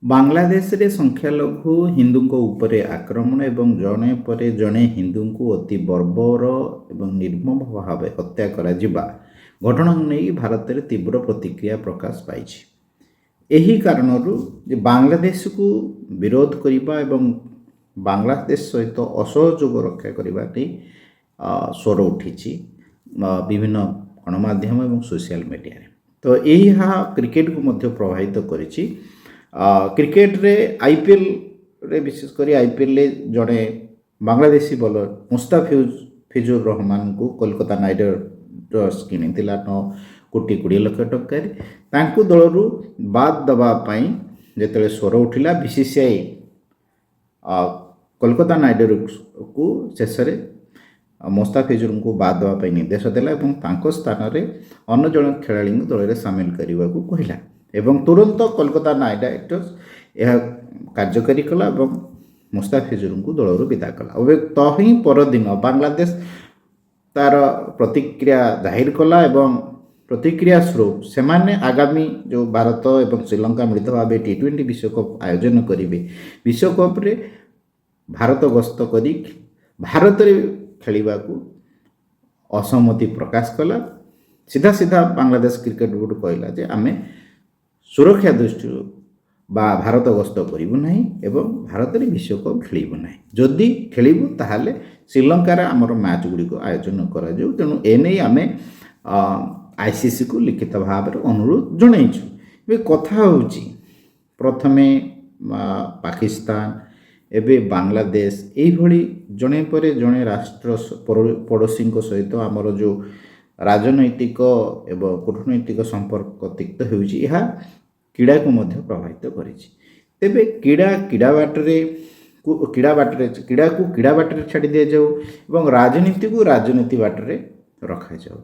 ବାଂଲାଦେଶ ରେ ସଂଖ୍ୟାଲଘୁ ହିନ୍ଦୁଙ୍କ ଉପରେ ଆକ୍ରମଣ ଏବଂ ଜଣେ ପରେ ଜଣେ ହିନ୍ଦୁଙ୍କୁ ଅତି ବର୍ବର ଏବଂ ନିର୍ମମ ଭାବେ ହତ୍ୟା କରାଯିବା ଘଟଣାକୁ ନେଇ ଭାରତରେ ତୀବ୍ର ପ୍ରତିକ୍ରିୟା ପ୍ରକାଶ ପାଇଛି। ଏହି କାରଣରୁ ଯେ ବାଂଲାଦେଶକୁ ବିରୋଧ କରିବା ଏବଂ ବାଂଲାଦେଶ ସହିତ ଅସହଯୋଗ ରକ୍ଷା କରିବା ନେଇ ସ୍ୱର ଉଠିଛି ବିଭିନ୍ନ ଗଣମାଧ୍ୟମ ଏବଂ ସୋସିଆଲ ମିଡ଼ିଆରେ। ତ ଏହା କ୍ରିକେଟକୁ ମଧ୍ୟ ପ୍ରଭାବିତ କରିଛି। କ୍ରିକେଟରେ ଆଇପିଏଲ୍ରେ ବିଶେଷ କରି ଆଇପିଏଲ୍ରେ ଜଣେ ବାଂଲାଦେଶୀ ବୋଲର ମୁସ୍ତାଫିଜୁର ରହମାନଙ୍କୁ କୋଲକାତା ନାଇଟ୍ ରାଇଡର୍ସ କିଣିଥିଲା 9,20,00,000 ଟଙ୍କାରେ। ତାଙ୍କୁ ଦଳରୁ ବାଦ୍ ଦେବା ପାଇଁ ଯେତେବେଳେ ସ୍ୱର ଉଠିଲା, ବିସିସିଆଇ କୋଲକାତା ନାଇଟ୍ ରାଇଡର୍ସକୁ ଶେଷରେ ମୁସ୍ତାଫିଜୁରଙ୍କୁ ବାଦ୍ ଦେବା ପାଇଁ ନିର୍ଦ୍ଦେଶ ଦେଲା ଏବଂ ତାଙ୍କ ସ୍ଥାନରେ ଅନ୍ୟ ଜଣେ ଖେଳାଳିଙ୍କୁ ଦଳରେ ସାମିଲ କରିବାକୁ କହିଲା ଏବଂ ତୁରନ୍ତ କୋଲକାତା ନାଇଟ୍ ରାଇଡର୍ସ ଏହା କାର୍ଯ୍ୟକାରୀ କଲା ଏବଂ ମୁସ୍ତାଫିଜୁରଙ୍କୁ ଦଳରୁ ବିଦା କଲା। ଏବେ ତହିଁ ପରଦିନ ବାଂଲାଦେଶ ତାର ପ୍ରତିକ୍ରିୟା ଜାହିର କଲା ଏବଂ ପ୍ରତିକ୍ରିୟା ସ୍ୱରୂପ ସେମାନେ ଆଗାମୀ ଯେଉଁ ଭାରତ ଏବଂ ଶ୍ରୀଲଙ୍କା ମିଳିତ ଭାବେ T20 ବିଶ୍ୱକପ୍ ଆୟୋଜନ କରିବେ, ବିଶ୍ୱକପ୍ରେ ଭାରତ ଗସ୍ତ କରି ଭାରତରେ ଖେଳିବାକୁ ଅସହମତି ପ୍ରକାଶ କଲା। ସିଧା ସିଧା ବାଂଲାଦେଶ କ୍ରିକେଟ ବୋର୍ଡ କହିଲା ଯେ ଆମେ ସୁରକ୍ଷା ଦୃଷ୍ଟିରୁ ଭାରତ ଗସ୍ତ କରିବୁ ନାହିଁ ଏବଂ ଭାରତରେ ବିଶ୍ୱକପ୍ ଖେଳିବୁ ନାହିଁ। ଯଦି ଖେଳିବୁ ତାହେଲେ ଶ୍ରୀଲଙ୍କାରେ ଆମର ମ୍ୟାଚ୍ ଗୁଡ଼ିକ ଆୟୋଜନ କରାଯାଉ। ତେଣୁ ଏନେଇ ଆମେ ICCକୁ ଲିଖିତ ଭାବରେ ଅନୁରୋଧ ଜଣାଇଛୁ। ଏବେ କଥା ହେଉଛି ପ୍ରଥମେ ପାକିସ୍ତାନ, ଏବେ ବାଂଲାଦେଶ, ଏଇଭଳି ଜଣେ ପରେ ଜଣେ ରାଷ୍ଟ୍ର ପଡ଼ୋଶୀଙ୍କ ସହିତ ଆମର ଯେଉଁ ରାଜନୈତିକ ଏବଂ କୂଟନୈତିକ ସମ୍ପର୍କ ତିକ୍ତ ହେଉଛି, ଏହା କ୍ରୀଡ଼ାକୁ ମଧ୍ୟ ପ୍ରଭାବିତ କରିଛି। ତେବେ କ୍ରୀଡ଼ାକୁ କ୍ରୀଡ଼ା ବାଟରେ ଛାଡ଼ି ଦିଆଯାଉ ଏବଂ ରାଜନୀତିକୁ ରାଜନୀତି ବାଟରେ ରଖାଯାଉ।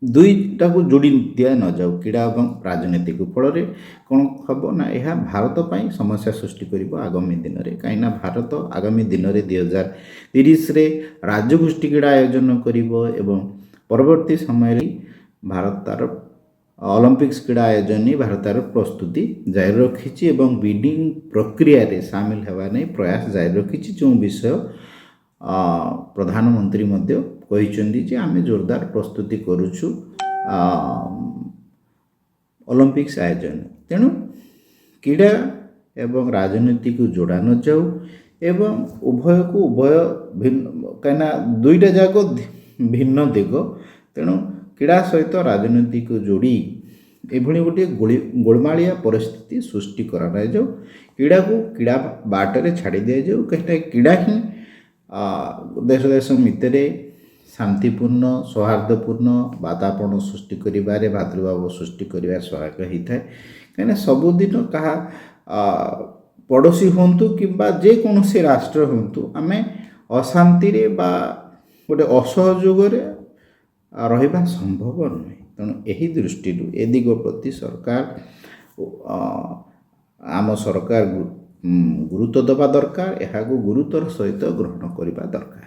ଦୁଇଟାକୁ ଯୋଡ଼ି ଦିଆ ନଯାଉ, କ୍ରୀଡ଼ା ଏବଂ ରାଜନୀତିକୁ। ଫଳରେ କ'ଣ ହେବ ନା ଏହା ଭାରତ ପାଇଁ ସମସ୍ୟା ସୃଷ୍ଟି କରିବ ଆଗାମୀ ଦିନରେ। କାହିଁକିନା ଭାରତ ଆଗାମୀ ଦିନରେ 2030ରେ ରାଜ୍ୟଗୋଷ୍ଠୀ କ୍ରୀଡ଼ା ଆୟୋଜନ କରିବ ଏବଂ ପରବର୍ତ୍ତୀ ସମୟରେ ଭାରତ ତାର ଅଲିମ୍ପିକ୍ସ କ୍ରୀଡ଼ା ଆୟୋଜନ ନେଇ ଭାରତର ପ୍ରସ୍ତୁତି ଜାରି ରଖିଛି ଏବଂ ବିଡିଂ ପ୍ରକ୍ରିୟାରେ ସାମିଲ ହେବା ନେଇ ପ୍ରୟାସ ଜାରି ରଖିଛି। ଯେଉଁ ବିଷୟ ପ୍ରଧାନମନ୍ତ୍ରୀ ମଧ୍ୟ କହିଛନ୍ତି ଯେ ଆମେ ଜୋରଦାର ପ୍ରସ୍ତୁତି କରୁଛୁ ଅଲିମ୍ପିକ୍ସ ଆୟୋଜନ। ତେଣୁ କ୍ରୀଡ଼ା ଏବଂ ରାଜନୀତିକୁ ଯୋଡ଼ା ନଯାଉ ଏବଂ ଉଭୟକୁ ଉଭୟ କାହିଁକିନା ଦୁଇଟା ଯାକ ଭିନ୍ନ ଦିଗ। ତେଣୁ କ୍ରୀଡ଼ା ସହିତ ରାଜନୀତିକୁ ଯୋଡ଼ି ଏଭଳି ଗୋଟିଏ ଗୋଳମାଳିଆ ପରିସ୍ଥିତି ସୃଷ୍ଟି କରାଯାଉ। କ୍ରୀଡ଼ାକୁ କ୍ରୀଡ଼ା ବାଟରେ ଛାଡ଼ି ଦିଆଯାଉ। କାହିଁକିନା କ୍ରୀଡ଼ା ହିଁ ଦେଶ ଭିତରେ ଶାନ୍ତିପୂର୍ଣ୍ଣ ସୌହାର୍ଦ୍ଦ୍ୟପୂର୍ଣ୍ଣ ବାତାବରଣ ସୃଷ୍ଟି କରିବାରେ, ଭାତୃଭାବ ସୃଷ୍ଟି କରିବାରେ ସହାୟକ ହୋଇଥାଏ। କାହିଁକିନା ସବୁଦିନ କାହା ପଡ଼ୋଶୀ ହୁଅନ୍ତୁ କିମ୍ବା ଯେକୌଣସି ରାଷ୍ଟ୍ର ହୁଅନ୍ତୁ, ଆମେ ଅଶାନ୍ତିରେ ବା ଗୋଟେ ଅସହଯୋଗରେ ରହିବା ସମ୍ଭବ ନୁହେଁ। ତେଣୁ ଏହି ଦୃଷ୍ଟିରୁ ଏ ଦିଗ ପ୍ରତି ଆମ ସରକାର ଗୁରୁତ୍ୱ ଦେବା ଦରକାର, ଏହାକୁ ଗୁରୁତ୍ୱର ସହିତ ଗ୍ରହଣ କରିବା ଦରକାର।